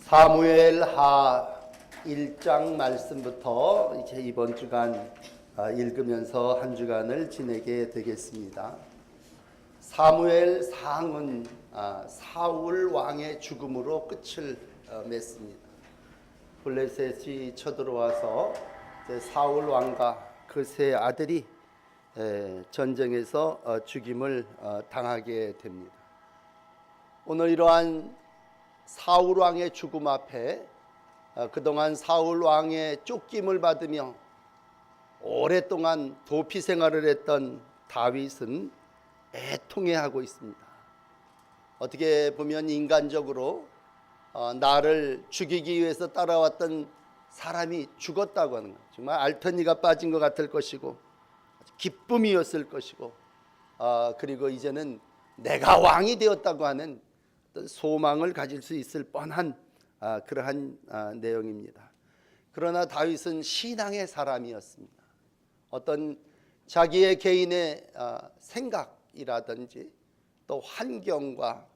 사무엘 하 1장 말씀부터 이제 이번 주간 읽으면서 한 주간을 지내게 되겠습니다. 사무엘 상은 사울 왕의 죽음으로 끝을 맺습니다. 블레셋이 쳐들어와서 사울 왕과 그 세 아들이 전쟁에서 죽임을 당하게 됩니다. 오늘 이러한 사울 왕의 죽음 앞에 그동안 사울 왕의 쫓김을 받으며 오랫동안 도피 생활을 했던 다윗은 애통해하고 있습니다. 어떻게 보면 인간적으로 나를 죽이기 위해서 따라왔던 사람이 죽었다고 하는 것, 정말 알턴니가 빠진 것 같을 것이고 기쁨이었을 것이고 그리고 이제는 내가 왕이 되었다고 하는 소망을 가질 수 있을 뻔한 그러한 내용입니다. 그러나 다윗은 신앙의 사람이었습니다. 어떤 자기의 개인의 생각이라든지 또 환경과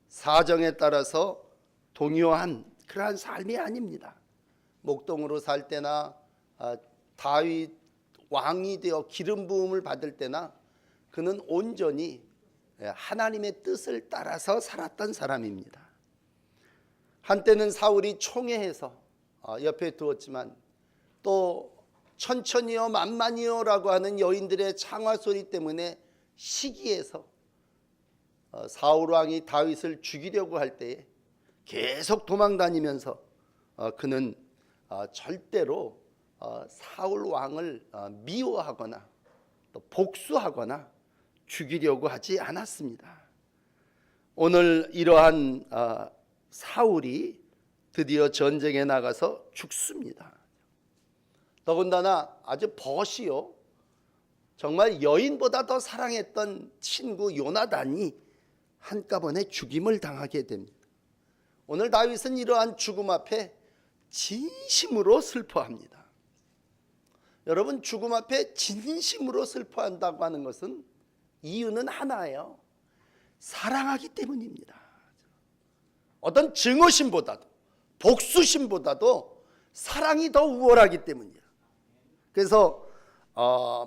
사정에 따라서 동요한 그러한 삶이 아닙니다. 목동으로 살 때나 다윗 왕이 되어 기름 부음을 받을 때나 그는 온전히 하나님의 뜻을 따라서 살았던 사람입니다. 한때는 사울이 총애해서 옆에 두었지만 또 천천히요 만만히요 라고 하는 여인들의 창화 소리 때문에 시기해서 사울 왕이 다윗을 죽이려고 할 때에 계속 도망다니면서 그는 절대로 사울 왕을 미워하거나 또 복수하거나 죽이려고 하지 않았습니다. 오늘 이러한 사울이 드디어 전쟁에 나가서 죽습니다. 더군다나 아주 벗이요 정말 여인보다 더 사랑했던 친구 요나단이 한꺼번에 죽임을 당하게 됩니다. 오늘 다윗은 이러한 죽음 앞에 진심으로 슬퍼합니다. 여러분, 죽음 앞에 진심으로 슬퍼한다고 하는 것은 이유는 하나예요. 사랑하기 때문입니다. 어떤 증오심보다도 복수심보다도 사랑이 더 우월하기 때문이에요. 그래서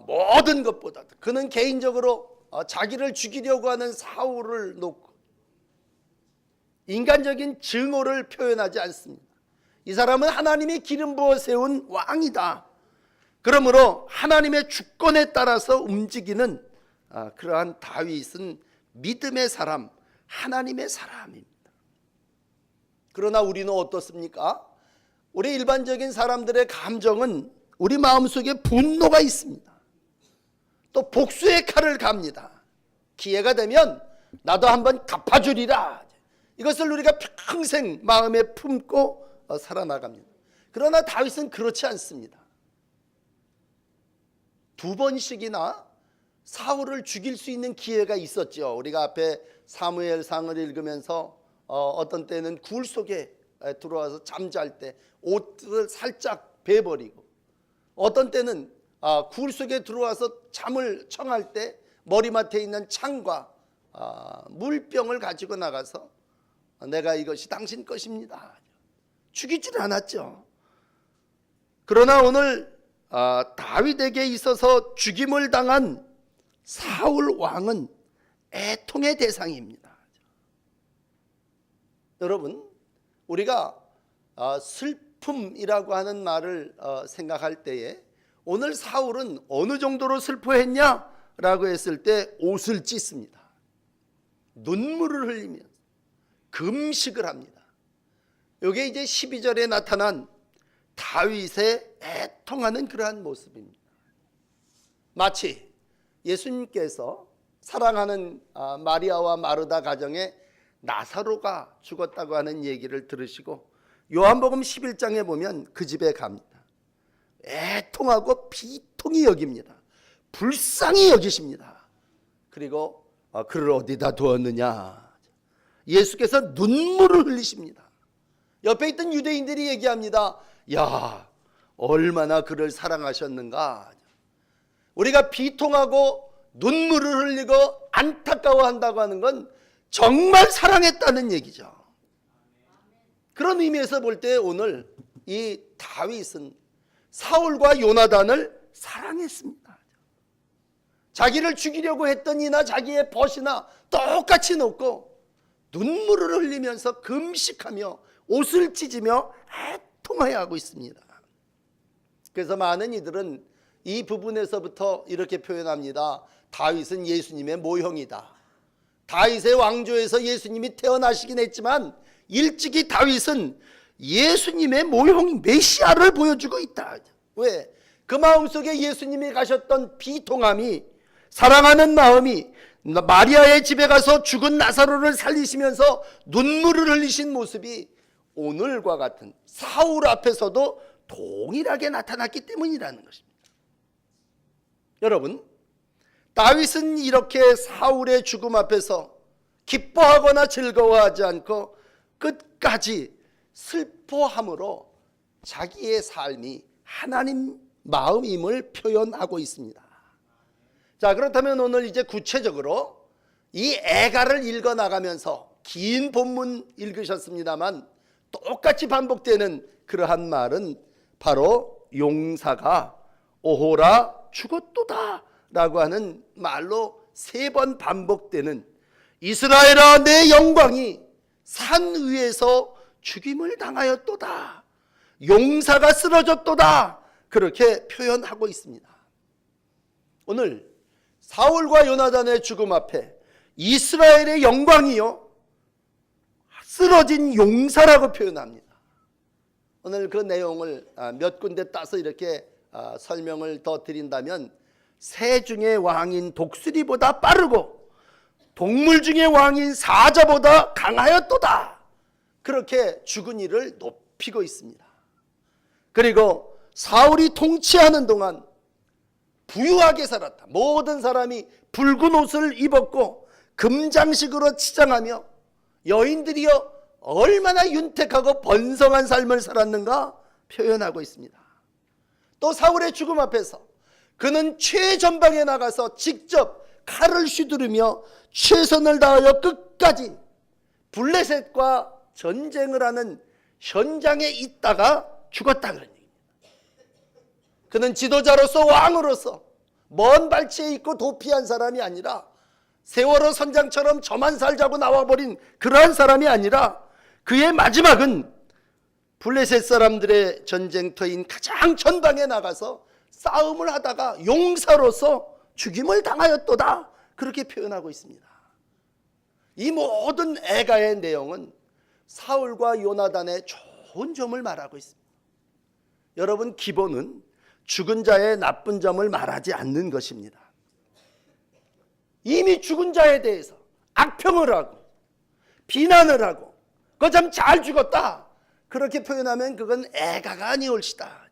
모든 것보다도 그는 개인적으로 자기를 죽이려고 하는 사울을 놓고 인간적인 증오를 표현하지 않습니다. 이 사람은 하나님이 기름 부어 세운 왕이다. 그러므로 하나님의 주권에 따라서 움직이는 그러한 다윗은 믿음의 사람, 하나님의 사람입니다. 그러나 우리는 어떻습니까? 우리 일반적인 사람들의 감정은 우리 마음속에 분노가 있습니다. 또 복수의 칼을 갑니다. 기회가 되면 나도 한번 갚아주리라. 이것을 우리가 평생 마음에 품고 살아나갑니다. 그러나 다윗은 그렇지 않습니다. 두 번씩이나 사울을 죽일 수 있는 기회가 있었죠. 우리가 앞에 사무엘상을 읽으면서 어떤 때는 굴 속에 들어와서 잠잘 때 옷을 살짝 베버리고, 어떤 때는 굴 속에 들어와서 잠을 청할 때 머리맡에 있는 창과 물병을 가지고 나가서 내가 이것이 당신 것입니다. 죽이질 않았죠. 그러나 오늘 다윗에게 있어서 죽임을 당한 사울 왕은 애통의 대상입니다. 여러분, 우리가 슬픔이라고 하는 말을 생각할 때에 오늘 사울은 어느 정도로 슬퍼했냐라고 했을 때 옷을 찢습니다. 눈물을 흘리면서 금식을 합니다. 이게 이제 12절에 나타난 다윗의 애통하는 그러한 모습입니다. 마치 예수님께서 사랑하는 마리아와 마르다 가정에 나사로가 죽었다고 하는 얘기를 들으시고 요한복음 11장에 보면 그 집에 갑니다. 애통하고 비통히 여깁니다. 불쌍히 여기십니다. 그리고 그를 어디다 두었느냐, 예수께서 눈물을 흘리십니다. 옆에 있던 유대인들이 얘기합니다. 야, 얼마나 그를 사랑하셨는가. 우리가 비통하고 눈물을 흘리고 안타까워한다고 하는 건 정말 사랑했다는 얘기죠. 그런 의미에서 볼 때 오늘 이 다윗은 사울과 요나단을 사랑했습니다. 자기를 죽이려고 했던 이나 자기의 벗이나 똑같이 놓고 눈물을 흘리면서 금식하며 옷을 찢으며 애통하여 하고 있습니다. 그래서 많은 이들은 이 부분에서부터 이렇게 표현합니다. 다윗은 예수님의 모형이다. 다윗의 왕조에서 예수님이 태어나시긴 했지만 일찍이 다윗은 예수님의 모형 메시아를 보여주고 있다. 왜? 그 마음속에 예수님이 가셨던 비통함이, 사랑하는 마음이, 마리아의 집에 가서 죽은 나사로를 살리시면서 눈물을 흘리신 모습이 오늘과 같은 사울 앞에서도 동일하게 나타났기 때문이라는 것입니다. 여러분, 다윗은 이렇게 사울의 죽음 앞에서 기뻐하거나 즐거워하지 않고 끝까지 슬퍼함으로 자기의 삶이 하나님 마음임을 표현하고 있습니다. 자, 그렇다면 오늘 이제 구체적으로 이 애가를 읽어나가면서 긴 본문 읽으셨습니다만 똑같이 반복되는 그러한 말은 바로 용사가 오호라 죽었도다 라고 하는 말로 3번 반복되는 이스라엘아 내 영광이 산 위에서 죽임을 당하였도다, 용사가 쓰러졌도다, 그렇게 표현하고 있습니다. 오늘 사울과 요나단의 죽음 앞에 이스라엘의 영광이요 쓰러진 용사라고 표현합니다. 오늘 그 내용을 몇 군데 따서 이렇게 설명을 더 드린다면, 새 중의 왕인 독수리보다 빠르고 동물 중의 왕인 사자보다 강하였도다, 그렇게 죽은 이를 높이고 있습니다. 그리고 사울이 통치하는 동안 부유하게 살았다. 모든 사람이 붉은 옷을 입었고 금장식으로 치장하며 여인들이여 얼마나 윤택하고 번성한 삶을 살았는가 표현하고 있습니다. 또 사울의 죽음 앞에서 그는 최전방에 나가서 직접 칼을 휘두르며 최선을 다하여 끝까지 블레셋과 전쟁을 하는 현장에 있다가 죽었다 그런 얘기입니다. 그는 지도자로서 왕으로서 먼 발치에 있고 도피한 사람이 아니라 세월호 선장처럼 저만 살자고 나와버린 그러한 사람이 아니라 그의 마지막은 블레셋 사람들의 전쟁터인 가장 전방에 나가서 싸움을 하다가 용사로서 죽임을 당하였도다, 그렇게 표현하고 있습니다. 이 모든 애가의 내용은 사울과 요나단의 좋은 점을 말하고 있습니다. 여러분, 기본은 죽은 자의 나쁜 점을 말하지 않는 것입니다. 이미 죽은 자에 대해서 악평을 하고 비난을 하고 그거 참 잘 죽었다, 그렇게 표현하면 그건 애가가 아니올시다.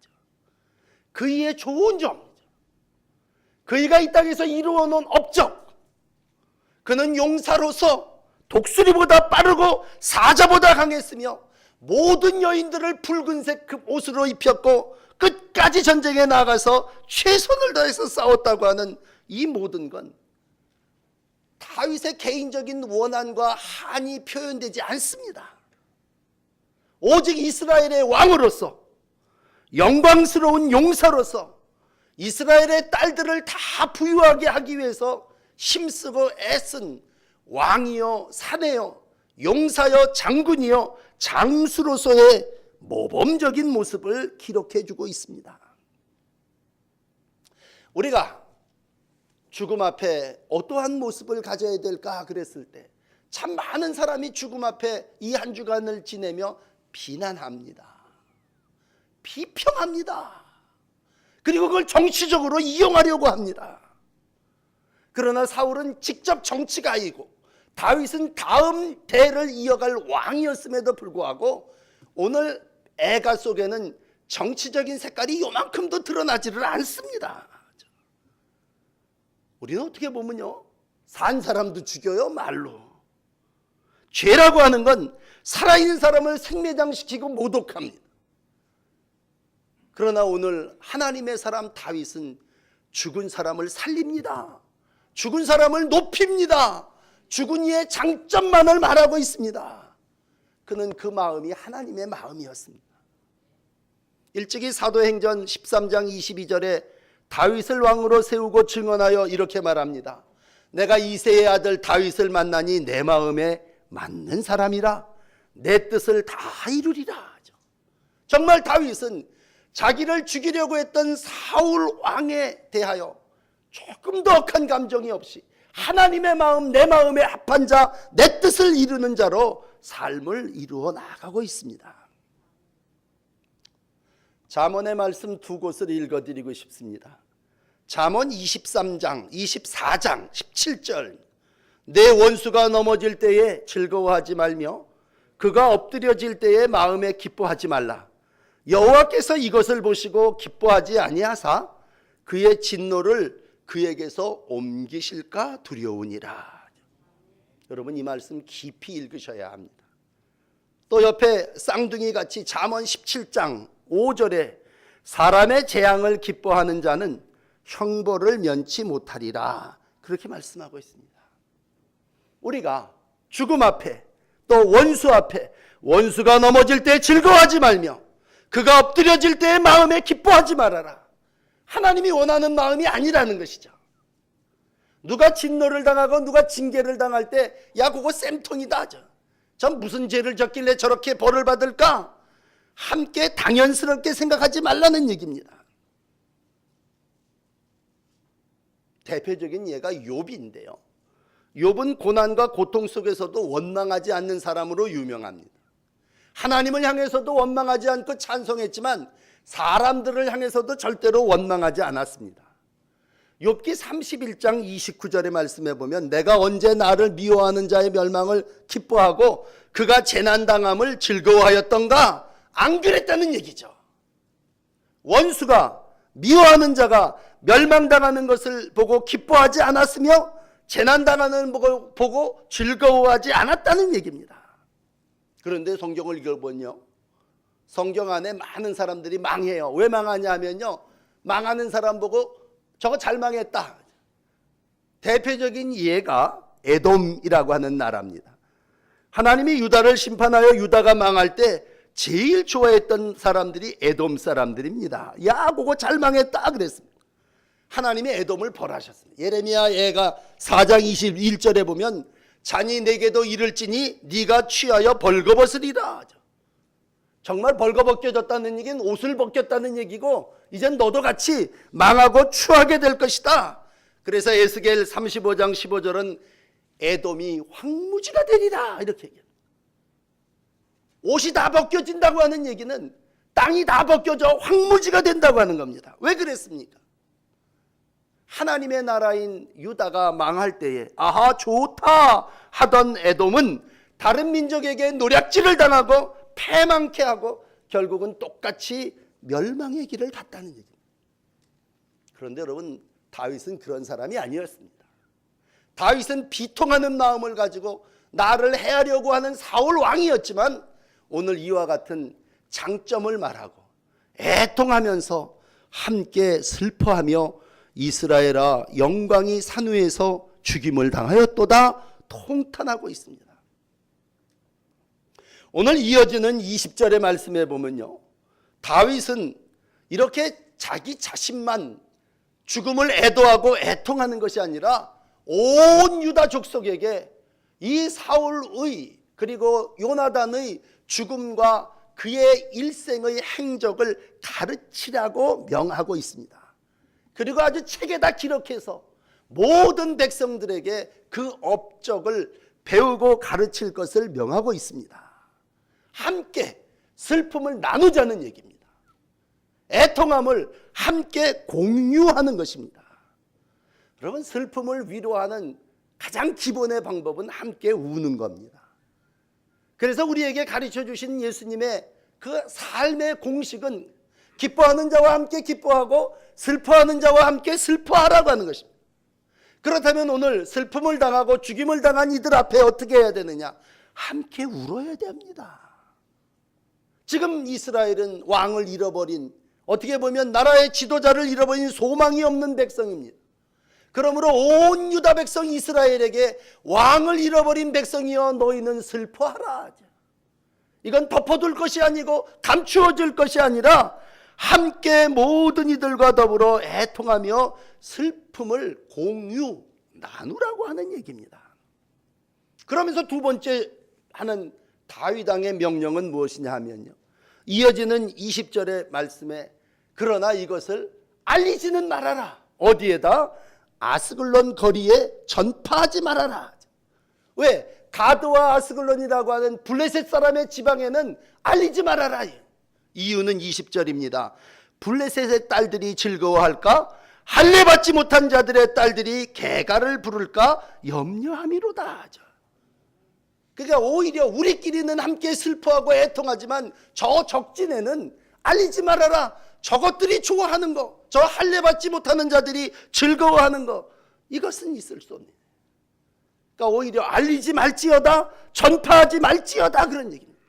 그이의 좋은 점, 그이가 이 땅에서 이루어 놓은 업적, 그는 용사로서 독수리보다 빠르고 사자보다 강했으며 모든 여인들을 붉은색 그 옷으로 입혔고 끝까지 전쟁에 나가서 최선을 다해서 싸웠다고 하는 이 모든 건 다윗의 개인적인 원한과 한이 표현되지 않습니다. 오직 이스라엘의 왕으로서, 영광스러운 용사로서 이스라엘의 딸들을 다 부유하게 하기 위해서 힘쓰고 애쓴 왕이요 사내요 용사여 장군이요 장수로서의 모범적인 모습을 기록해 주고 있습니다. 우리가 죽음 앞에 어떠한 모습을 가져야 될까 그랬을 때 참 많은 사람이 죽음 앞에 이 한 주간을 지내며 비난합니다. 비평합니다. 그리고 그걸 정치적으로 이용하려고 합니다. 그러나 사울은 직접 정치가이고 다윗은 다음 대를 이어갈 왕이었음에도 불구하고 오늘 애가 속에는 정치적인 색깔이 요만큼도 드러나지를 않습니다. 우리는 어떻게 보면요, 산 사람도 죽여요, 말로. 죄라고 하는 건 살아있는 사람을 생매장시키고 모독합니다. 그러나 오늘 하나님의 사람 다윗은 죽은 사람을 살립니다. 죽은 사람을 높입니다. 죽은 이의 장점만을 말하고 있습니다. 그는 그 마음이 하나님의 마음이었습니다. 일찍이 사도행전 13장 22절에 다윗을 왕으로 세우고 증언하여 이렇게 말합니다. 내가 이새의 아들 다윗을 만나니 내 마음에 맞는 사람이라 내 뜻을 다 이루리라. 정말 다윗은 자기를 죽이려고 했던 사울 왕에 대하여 조금 더 억한 감정이 없이 하나님의 마음, 내 마음에 합한 자, 내 뜻을 이루는 자로 삶을 이루어 나가고 있습니다. 잠언의 말씀 두 곳을 읽어드리고 싶습니다. 잠언 23장, 24장, 17절. 내 원수가 넘어질 때에 즐거워하지 말며 그가 엎드려질 때에 마음에 기뻐하지 말라. 여호와께서 이것을 보시고 기뻐하지 아니하사 그의 진노를 그에게서 옮기실까 두려우니라. 여러분 이 말씀 깊이 읽으셔야 합니다. 또 옆에 쌍둥이 같이 잠언 17장 5절에 사람의 재앙을 기뻐하는 자는 형벌을 면치 못하리라. 그렇게 말씀하고 있습니다. 우리가 죽음 앞에 또 원수 앞에 원수가 넘어질 때 즐거워하지 말며 그가 엎드려질 때의 마음에 기뻐하지 말아라. 하나님이 원하는 마음이 아니라는 것이죠. 누가 진노를 당하고 누가 징계를 당할 때 야 그거 쌤통이다 하죠. 전 무슨 죄를 졌길래 저렇게 벌을 받을까? 함께 당연스럽게 생각하지 말라는 얘기입니다. 대표적인 예가 욥인데요. 욥은 고난과 고통 속에서도 원망하지 않는 사람으로 유명합니다. 하나님을 향해서도 원망하지 않고 찬송했지만 사람들을 향해서도 절대로 원망하지 않았습니다. 욥기 31장 29절의 말씀에 보면 내가 언제 나를 미워하는 자의 멸망을 기뻐하고 그가 재난당함을 즐거워하였던가? 안 그랬다는 얘기죠. 원수가 미워하는 자가 멸망당하는 것을 보고 기뻐하지 않았으며 재난당하는 걸 보고 즐거워하지 않았다는 얘기입니다. 그런데 성경을 읽어보면요, 성경 안에 많은 사람들이 망해요. 왜 망하냐 하면요, 망하는 사람 보고 저거 잘 망했다. 대표적인 예가 에돔이라고 하는 나라입니다. 하나님이 유다를 심판하여 유다가 망할 때 제일 좋아했던 사람들이 에돔 사람들입니다. 야 그거 잘 망했다 그랬습니다. 하나님이 에돔을 벌하셨습니다. 예레미야 예가 4장 21절에 보면 잔이 내게도 이를지니 네가 취하여 벌거벗으리라. 정말 벌거벗겨졌다는 얘기는 옷을 벗겼다는 얘기고 이젠 너도 같이 망하고 추하게 될 것이다. 그래서 에스겔 35장 15절은 에돔이 황무지가 되리라 이렇게 얘기합니다. 옷이 다 벗겨진다고 하는 얘기는 땅이 다 벗겨져 황무지가 된다고 하는 겁니다. 왜 그랬습니까? 하나님의 나라인 유다가 망할 때에 아하 좋다 하던 에돔은 다른 민족에게 노략질을 당하고 패망케 하고 결국은 똑같이 멸망의 길을 갔다는 얘기입니다. 그런데 여러분 다윗은 그런 사람이 아니었습니다. 다윗은 비통하는 마음을 가지고 나를 해하려고 하는 사울 왕이었지만 오늘 이와 같은 장점을 말하고 애통하면서 함께 슬퍼하며 이스라엘아 영광이 산 위에서 죽임을 당하였도다 통탄하고 있습니다. 오늘 이어지는 20절의 말씀에 보면요, 다윗은 이렇게 자기 자신만 죽음을 애도하고 애통하는 것이 아니라 온 유다 족속에게 이 사울의 그리고 요나단의 죽음과 그의 일생의 행적을 가르치라고 명하고 있습니다. 그리고 아주 책에다 기록해서 모든 백성들에게 그 업적을 배우고 가르칠 것을 명하고 있습니다. 함께 슬픔을 나누자는 얘기입니다. 애통함을 함께 공유하는 것입니다. 여러분 슬픔을 위로하는 가장 기본의 방법은 함께 우는 겁니다. 그래서 우리에게 가르쳐 주신 예수님의 그 삶의 공식은 기뻐하는 자와 함께 기뻐하고 슬퍼하는 자와 함께 슬퍼하라고 하는 것입니다. 그렇다면 오늘 슬픔을 당하고 죽임을 당한 이들 앞에 어떻게 해야 되느냐? 함께 울어야 됩니다. 지금 이스라엘은 왕을 잃어버린, 어떻게 보면 나라의 지도자를 잃어버린 소망이 없는 백성입니다. 그러므로 온 유다 백성 이스라엘에게 왕을 잃어버린 백성이여 너희는 슬퍼하라. 이건 덮어둘 것이 아니고 감추어질 것이 아니라 함께 모든 이들과 더불어 애통하며 슬픔을 공유 나누라고 하는 얘기입니다. 그러면서 두 번째 하는 다윗 왕의 명령은 무엇이냐 하면요, 이어지는 20절의 말씀에 그러나 이것을 알리지는 말아라. 어디에다? 아스글론 거리에 전파하지 말아라. 왜? 가드와 아스글론이라고 하는 블레셋 사람의 지방에는 알리지 말아라. 이유는 20절입니다. 블레셋의 딸들이 즐거워할까? 할례 받지 못한 자들의 딸들이 개가를 부를까? 염려함이로다. 그러니까 오히려 우리끼리는 함께 슬퍼하고 애통하지만 저 적진에는 알리지 말아라. 저것들이 좋아하는 거, 저 할례 받지 못하는 자들이 즐거워하는 거, 이것은 있을 수 없는. 그러니까 오히려 알리지 말지어다, 전파하지 말지어다, 그런 얘기입니다.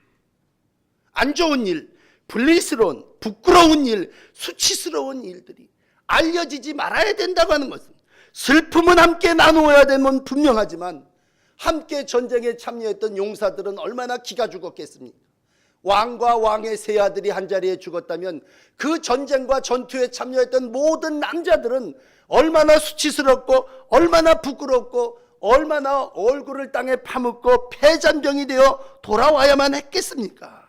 안 좋은 일, 불리스러운, 부끄러운 일, 수치스러운 일들이 알려지지 말아야 된다고 하는 것은, 슬픔은 함께 나누어야 되면 분명하지만 함께 전쟁에 참여했던 용사들은 얼마나 기가 죽었겠습니까? 왕과 왕의 세 아들이 한자리에 죽었다면 그 전쟁과 전투에 참여했던 모든 남자들은 얼마나 수치스럽고 얼마나 부끄럽고 얼마나 얼굴을 땅에 파묻고 패잔병이 되어 돌아와야만 했겠습니까?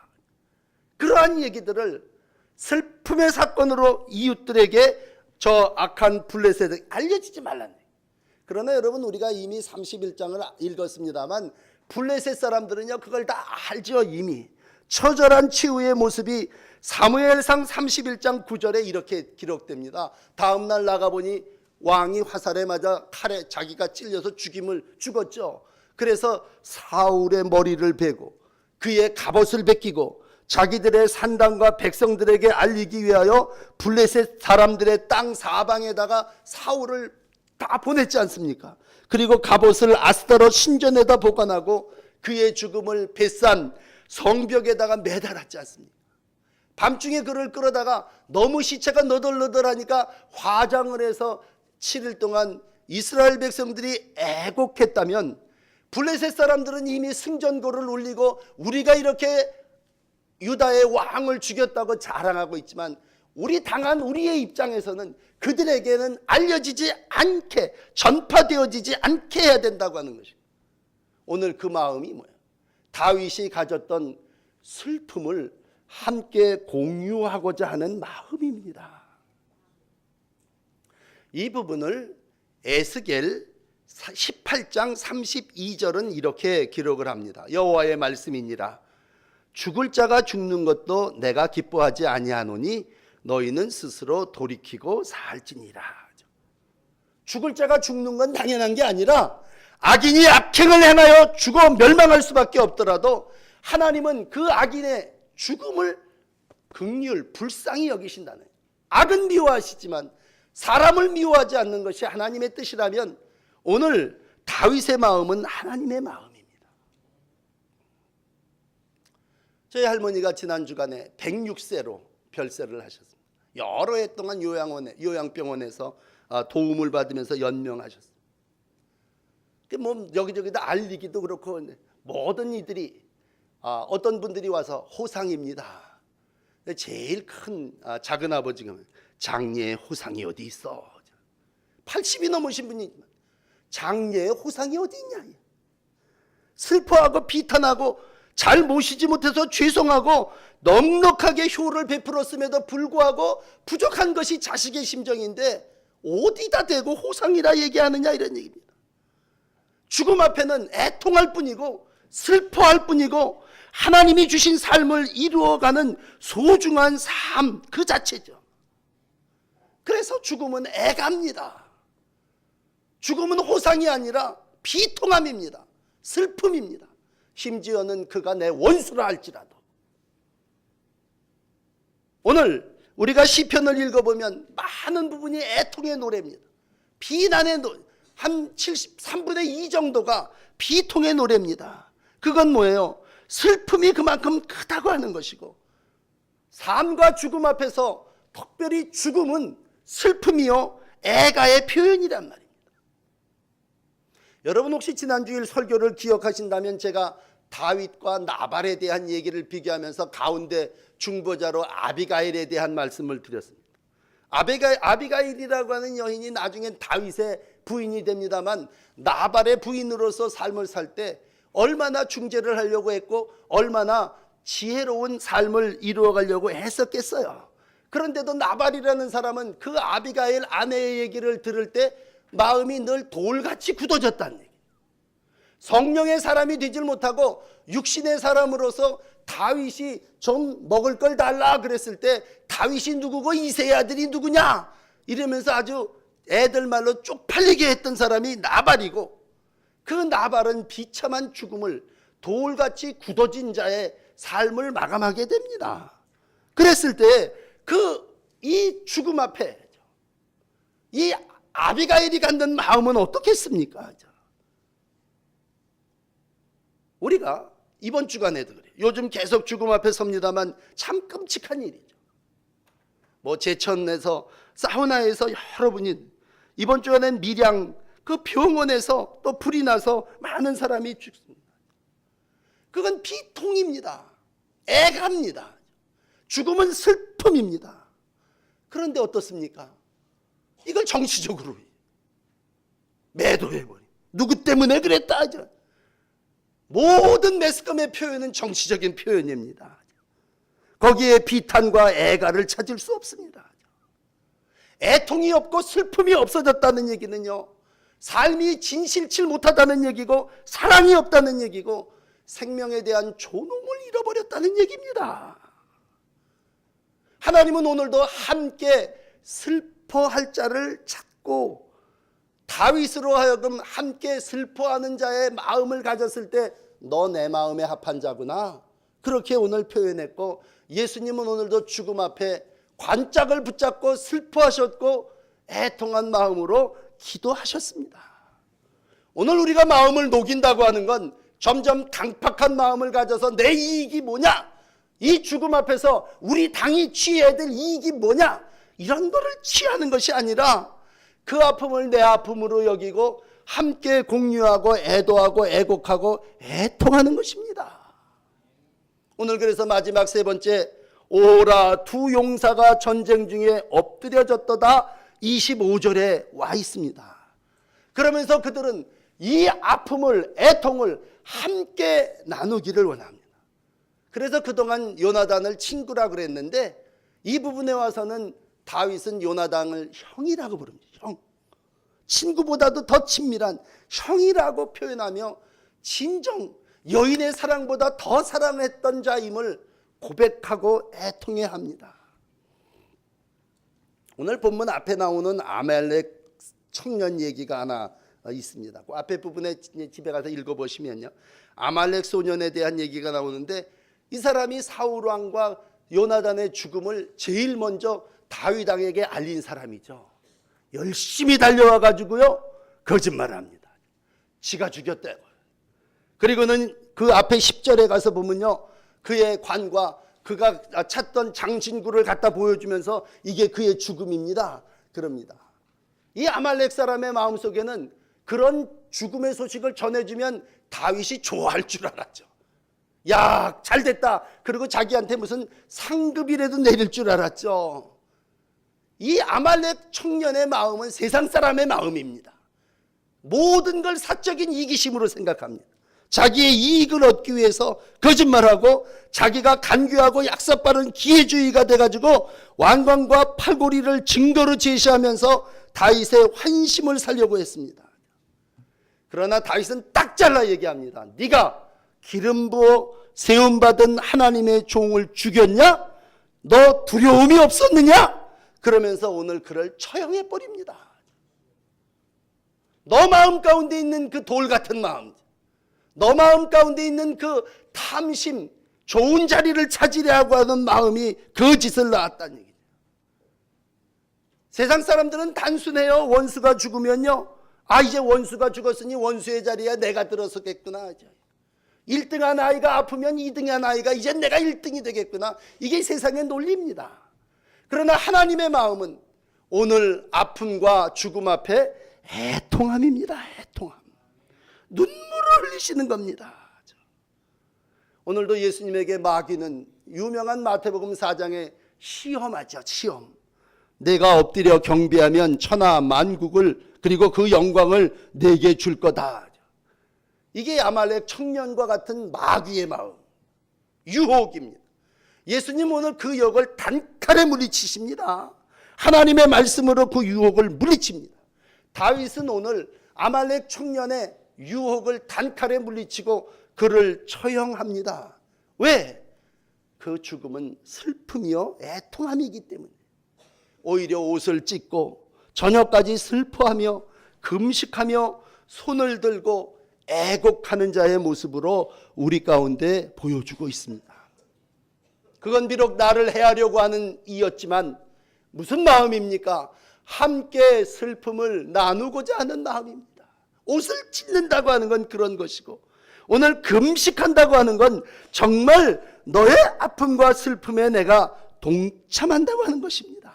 그러한 얘기들을 슬픔의 사건으로 이웃들에게 저 악한 블레셋에 알려지지 말라는. 그러나 여러분, 우리가 이미 31장을 읽었습니다만 블레셋 사람들은요 그걸 다 알죠. 이미 처절한 치유의 모습이 사무엘상 31장 9절에 이렇게 기록됩니다. 다음날 나가보니 왕이 화살에 맞아 칼에 자기가 찔려서 죽었죠. 그래서 사울의 머리를 베고 그의 갑옷을 벗기고 자기들의 산당과 백성들에게 알리기 위하여 블레셋 사람들의 땅 사방에다가 사울을 다 보냈지 않습니까? 그리고 갑옷을 아스타롯 신전에다 보관하고 그의 죽음을 벳산 성벽에다가 매달았지 않습니까? 밤중에 그를 끌어다가 너무 시체가 너덜너덜하니까 화장을 해서 7일 동안 이스라엘 백성들이 애곡했다면 블레셋 사람들은 이미 승전고를 울리고 우리가 이렇게 유다의 왕을 죽였다고 자랑하고 있지만 우리 당한 우리의 입장에서는 그들에게는 알려지지 않게, 전파되어지지 않게 해야 된다고 하는 것입니다. 오늘 그 마음이 뭐예요? 다윗이 가졌던 슬픔을 함께 공유하고자 하는 마음입니다. 이 부분을 에스겔 18장 32절은 이렇게 기록을 합니다. 여호와의 말씀이니라. 죽을 자가 죽는 것도 내가 기뻐하지 아니하노니 너희는 스스로 돌이키고 살지니라. 죽을 자가 죽는 건 당연한 게 아니라 악인이 악행을 행하여 죽어 멸망할 수밖에 없더라도 하나님은 그 악인의 죽음을 긍휼, 불쌍히 여기신다는. 악은 미워하시지만 사람을 미워하지 않는 것이 하나님의 뜻이라면 오늘 다윗의 마음은 하나님의 마음입니다. 저희 할머니가 지난 주간에 106세로 별세를 하셨습니다. 여러 해 동안 요양병원에서 도움을 받으면서 연명하셨습니다. 뭐 여기저기다 알리기도 그렇고 모든 이들이 어떤 분들이 와서 호상입니다. 제일 큰 작은 아버지가 장례의 호상이 어디 있어? 80이 넘으신 분이지만 장례의 호상이 어디 있냐? 슬퍼하고 비탄하고 잘 모시지 못해서 죄송하고 넉넉하게 효를 베풀었음에도 불구하고 부족한 것이 자식의 심정인데 어디다 대고 호상이라 얘기하느냐, 이런 얘기입니다. 죽음 앞에는 애통할 뿐이고 슬퍼할 뿐이고 하나님이 주신 삶을 이루어가는 소중한 삶 그 자체죠. 그래서 죽음은 애갑니다. 죽음은 호상이 아니라 비통함입니다. 슬픔입니다. 심지어는 그가 내 원수라 할지라도. 오늘 우리가 시편을 읽어보면 많은 부분이 애통의 노래입니다. 비난의 노래, 한 73분의 2 정도가 비통의 노래입니다. 그건 뭐예요? 슬픔이 그만큼 크다고 하는 것이고, 삶과 죽음 앞에서 특별히 죽음은 슬픔이요 애가의 표현이란 말입니다. 여러분 혹시 지난주일 설교를 기억하신다면 제가 다윗과 나발에 대한 얘기를 비교하면서 가운데 중보자로 아비가일에 대한 말씀을 드렸습니다. 아비가일이라고 하는 여인이 나중엔 다윗의 부인이 됩니다만 나발의 부인으로서 삶을 살 때 얼마나 중재를 하려고 했고 얼마나 지혜로운 삶을 이루어가려고 했었겠어요. 그런데도 나발이라는 사람은 그 아비가일 아내의 얘기를 들을 때 마음이 늘 돌같이 굳어졌다는 얘기. 성령의 사람이 되질 못하고 육신의 사람으로서 다윗이 좀 먹을 걸 달라 그랬을 때 다윗이 누구고 이새의 아들이 누구냐 이러면서 아주 애들 말로 쪽팔리게 했던 사람이 나발이고, 그 나발은 비참한 죽음을 돌같이 굳어진 자의 삶을 마감하게 됩니다. 그랬을 때 이 죽음 앞에 이 아비가일이 갖는 마음은 어떻겠습니까? 우리가 이번 주간에도 그래요. 요즘 계속 죽음 앞에 섭니다만 참 끔찍한 일이죠. 뭐 제천에서 사우나에서 여러분이 이번 주간엔 밀양 그 병원에서 또 불이 나서 많은 사람이 죽습니다. 그건 비통입니다. 애갑니다. 죽음은 슬픔입니다. 그런데 어떻습니까? 이걸 정치적으로 매도해버려. 누구 때문에 그랬다 하죠. 모든 매스컴의 표현은 정치적인 표현입니다. 거기에 비탄과 애가를 찾을 수 없습니다. 애통이 없고 슬픔이 없어졌다는 얘기는요, 삶이 진실치 못하다는 얘기고 사랑이 없다는 얘기고 생명에 대한 존엄을 잃어버렸다는 얘기입니다. 하나님은 오늘도 함께 슬퍼할 자를 찾고 다윗으로 하여금 함께 슬퍼하는 자의 마음을 가졌을 때 너 내 마음에 합한 자구나 그렇게 오늘 표현했고, 예수님은 오늘도 죽음 앞에 관짝을 붙잡고 슬퍼하셨고 애통한 마음으로 기도하셨습니다. 오늘 우리가 마음을 녹인다고 하는 건 점점 강팍한 마음을 가져서 내 이익이 뭐냐, 이 죽음 앞에서 우리 당이 취해야 될 이익이 뭐냐, 이런 거를 취하는 것이 아니라 그 아픔을 내 아픔으로 여기고 함께 공유하고 애도하고 애곡하고 애통하는 것입니다. 오늘 그래서 마지막 세 번째, 오라 두 용사가 전쟁 중에 엎드려졌도다 25절에 와 있습니다. 그러면서 그들은 이 아픔을 애통을 함께 나누기를 원합니다. 그래서 그동안 요나단을 친구라 그랬는데 이 부분에 와서는 다윗은 요나단을 형이라고 부릅니다. 형. 친구보다도 더 친밀한 형이라고 표현하며 진정 여인의 사랑보다 더 사랑했던 자임을 고백하고 애통해 합니다. 오늘 본문 앞에 나오는 아말렉 청년 얘기가 하나 있습니다. 그 앞에 부분에 집에 가서 읽어보시면요, 아말렉 소년에 대한 얘기가 나오는데 이 사람이 사울 왕과 요나단의 죽음을 제일 먼저 다윗 왕에게 알린 사람이죠. 열심히 달려와 가지고요 거짓말을 합니다. 지가 죽였다고. 그리고는 그 앞에 10절에 가서 보면요, 그의 관과 그가 찾던 장신구를 갖다 보여주면서 이게 그의 죽음입니다 그럽니다. 이 아말렉 사람의 마음속에는 그런 죽음의 소식을 전해주면 다윗이 좋아할 줄 알았죠. 야, 잘됐다. 그리고 자기한테 무슨 상급이라도 내릴 줄 알았죠. 이 아말렉 청년의 마음은 세상 사람의 마음입니다. 모든 걸 사적인 이기심으로 생각합니다. 자기의 이익을 얻기 위해서 거짓말하고 자기가 간교하고 약삭빠른 기회주의가 돼가지고 왕관과 팔고리를 증거로 제시하면서 다윗의 환심을 살려고 했습니다. 그러나 다윗은 딱 잘라 얘기합니다. 네가 기름 부어 세움받은 하나님의 종을 죽였냐? 너 두려움이 없었느냐? 그러면서 오늘 그를 처형해 버립니다. 너 마음 가운데 있는 그 돌 같은 마음, 너 마음 가운데 있는 그 탐심, 좋은 자리를 찾으려고 하는 마음이 그 짓을 낳았다는 얘기죠. 세상 사람들은 단순해요. 원수가 죽으면요, 아, 이제 원수가 죽었으니 원수의 자리에 내가 들어서겠구나. 1등한 아이가 아프면 2등한 아이가 이제 내가 1등이 되겠구나. 이게 세상의 논리입니다. 그러나 하나님의 마음은 오늘 아픔과 죽음 앞에 애통함입니다. 애통함. 눈물을 흘리시는 겁니다. 오늘도 예수님에게 마귀는 유명한 마태복음 4장의 시험하죠. 시험. 내가 엎드려 경배하면 천하 만국을 그리고 그 영광을 내게 줄 거다. 이게 아말렉 청년과 같은 마귀의 마음, 유혹입니다. 예수님 오늘 그 유혹을 단칼에 물리치십니다. 하나님의 말씀으로 그 유혹을 물리칩니다. 다윗은 오늘 아말렉 청년의 유혹을 단칼에 물리치고 그를 처형합니다. 왜? 그 죽음은 슬픔이요 애통함이기 때문에. 오히려 옷을 찢고 저녁까지 슬퍼하며 금식하며 손을 들고 애곡하는 자의 모습으로 우리 가운데 보여주고 있습니다. 그건 비록 나를 해하려고 하는 이였지만 무슨 마음입니까? 함께 슬픔을 나누고자 하는 마음입니다. 옷을 찢는다고 하는 건 그런 것이고, 오늘 금식한다고 하는 건 정말 너의 아픔과 슬픔에 내가 동참한다고 하는 것입니다.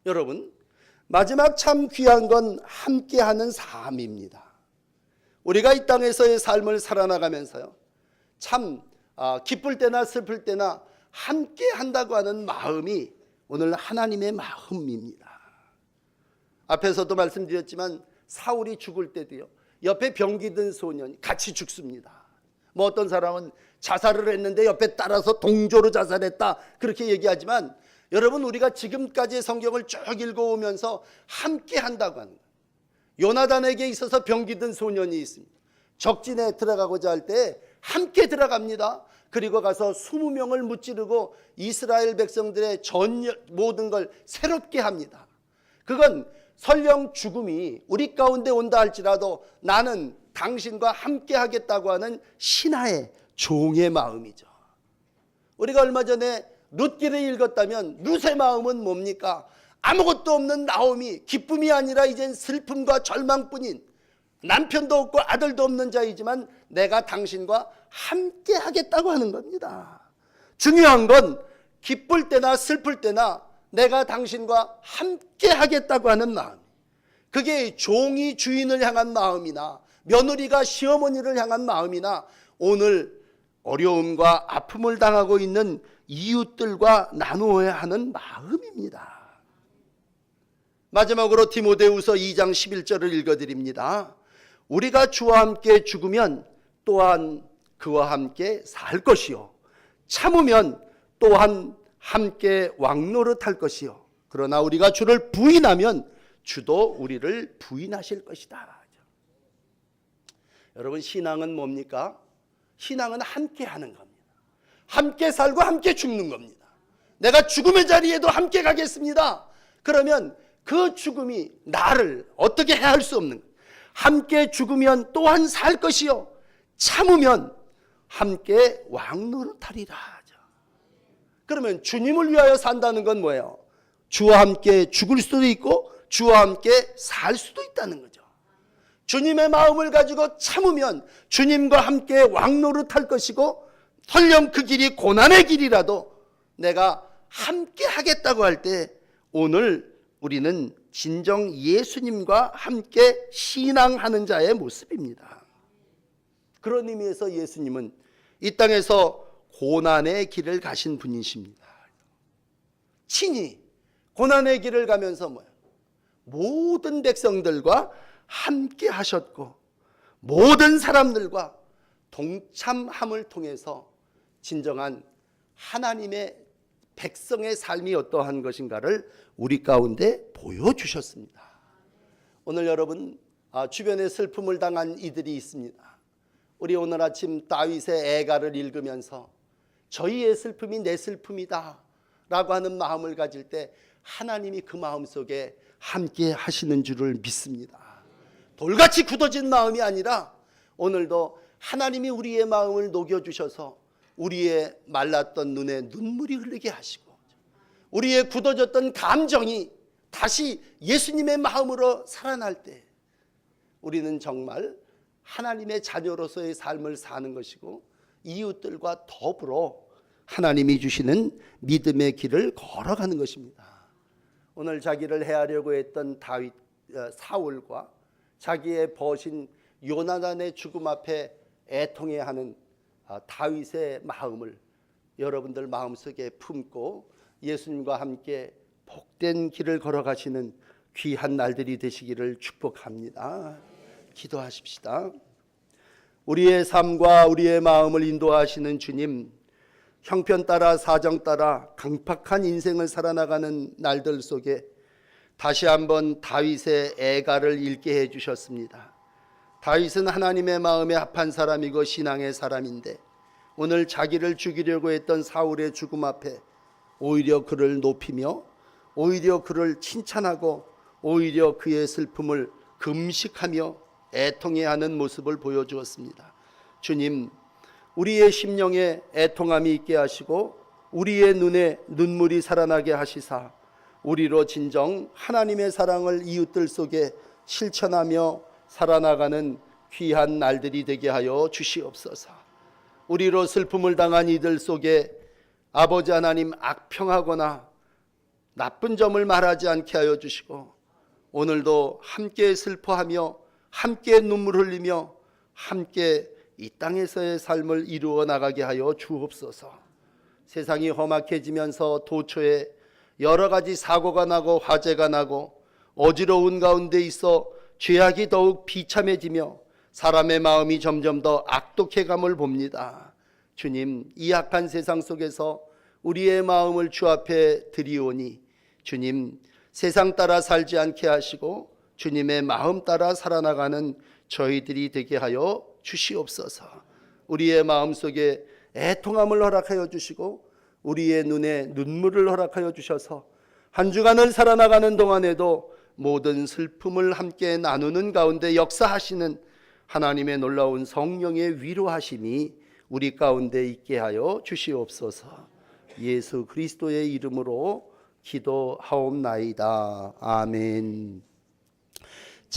여러분, 마지막 참 귀한 건 함께하는 삶입니다. 우리가 이 땅에서의 삶을 살아나가면서요, 참 기쁠 때나 슬플 때나 함께한다고 하는 마음이 오늘 하나님의 마음입니다. 앞에서도 말씀드렸지만 사울이 죽을 때도요, 옆에 병기 든 소년이 같이 죽습니다. 뭐 어떤 사람은 자살을 했는데 옆에 따라서 동조로 자살했다 그렇게 얘기하지만, 여러분, 우리가 지금까지의 성경을 쭉 읽어오면서 함께 한다고 하는 거예요. 요나단에게 있어서 병기 든 소년이 있습니다. 적진에 들어가고자 할 때 함께 들어갑니다. 그리고 가서 20명을 무찌르고 이스라엘 백성들의 모든 걸 새롭게 합니다. 그건 설령 죽음이 우리 가운데 온다 할지라도 나는 당신과 함께 하겠다고 하는 신하의 종의 마음이죠. 우리가 얼마 전에 룻기를 읽었다면 룻의 마음은 뭡니까? 아무것도 없는 나오미, 기쁨이 아니라 이젠 슬픔과 절망뿐인, 남편도 없고 아들도 없는 자이지만 내가 당신과 함께 하겠다고 하는 겁니다. 중요한 건 기쁠 때나 슬플 때나 내가 당신과 함께 하겠다고 하는 마음. 그게 종이 주인을 향한 마음이나 며느리가 시어머니를 향한 마음이나 오늘 어려움과 아픔을 당하고 있는 이웃들과 나누어야 하는 마음입니다. 마지막으로 디모데후서 2장 11절을 읽어드립니다. 우리가 주와 함께 죽으면 또한 그와 함께 살 것이요, 참으면 또한 함께 왕노릇할 것이요, 그러나 우리가 주를 부인하면 주도 우리를 부인하실 것이다. 여러분, 신앙은 뭡니까? 신앙은 함께 하는 겁니다. 함께 살고 함께 죽는 겁니다. 내가 죽음의 자리에도 함께 가겠습니다. 그러면 그 죽음이 나를 어떻게 해할 수 없는 거예요. 함께 죽으면 또한 살 것이요, 참으면 함께 왕노릇하리라. 그러면 주님을 위하여 산다는 건 뭐예요? 주와 함께 죽을 수도 있고 주와 함께 살 수도 있다는 거죠. 주님의 마음을 가지고 참으면 주님과 함께 왕노릇할 것이고, 설령 그 길이 고난의 길이라도 내가 함께 하겠다고 할 때 오늘 우리는 진정 예수님과 함께 신앙하는 자의 모습입니다. 그런 의미에서 예수님은 이 땅에서 고난의 길을 가신 분이십니다. 친히 고난의 길을 가면서 모든 백성들과 함께 하셨고 모든 사람들과 동참함을 통해서 진정한 하나님의 백성의 삶이 어떠한 것인가를 우리 가운데 보여주셨습니다. 오늘 여러분, 주변에 슬픔을 당한 이들이 있습니다. 우리 오늘 아침 다윗의 애가를 읽으면서 저희의 슬픔이 내 슬픔이다 라고 하는 마음을 가질 때 하나님이 그 마음속에 함께 하시는 줄을 믿습니다. 돌같이 굳어진 마음이 아니라 오늘도 하나님이 우리의 마음을 녹여주셔서 우리의 말랐던 눈에 눈물이 흐르게 하시고 우리의 굳어졌던 감정이 다시 예수님의 마음으로 살아날 때 우리는 정말 하나님의 자녀로서의 삶을 사는 것이고 이웃들과 더불어 하나님이 주시는 믿음의 길을 걸어가는 것입니다. 오늘 자기를 해하려고 했던 사울과 자기의 벗인 요나단의 죽음 앞에 애통해하는 다윗의 마음을 여러분들 마음속에 품고 예수님과 함께 복된 길을 걸어가시는 귀한 날들이 되시기를 축복합니다. 기도하십시다. 우리의 삶과 우리의 마음을 인도하시는 주님, 형편 따라 사정 따라 강팍한 인생을 살아나가는 날들 속에 다시 한번 다윗의 애가를 읽게 해주셨습니다. 다윗은 하나님의 마음에 합한 사람이고 신앙의 사람인데 오늘 자기를 죽이려고 했던 사울의 죽음 앞에 오히려 그를 높이며 오히려 그를 칭찬하고 오히려 그의 슬픔을 금식하며 애통해하는 모습을 보여주었습니다. 주님, 우리의 심령에 애통함이 있게 하시고 우리의 눈에 눈물이 살아나게 하시사 우리로 진정 하나님의 사랑을 이웃들 속에 실천하며 살아나가는 귀한 날들이 되게 하여 주시옵소서. 우리로 슬픔을 당한 이들 속에 아버지 하나님 악평하거나 나쁜 점을 말하지 않게 하여 주시고 오늘도 함께 슬퍼하며 함께 눈물 흘리며 함께 이 땅에서의 삶을 이루어 나가게 하여 주옵소서. 세상이 험악해지면서 도처에 여러 가지 사고가 나고 화재가 나고 어지러운 가운데 있어 죄악이 더욱 비참해지며 사람의 마음이 점점 더 악독해감을 봅니다. 주님, 이 악한 세상 속에서 우리의 마음을 주 앞에 드리오니 주님, 세상 따라 살지 않게 하시고 주님의 마음 따라 살아나가는 저희들이 되게 하여 주시옵소서. 우리의 마음속에 애통함을 허락하여 주시고 우리의 눈에 눈물을 허락하여 주셔서 한 주간을 살아나가는 동안에도 모든 슬픔을 함께 나누는 가운데 역사하시는 하나님의 놀라운 성령의 위로하심이 우리 가운데 있게 하여 주시옵소서. 예수 그리스도의 이름으로 기도하옵나이다. 아멘.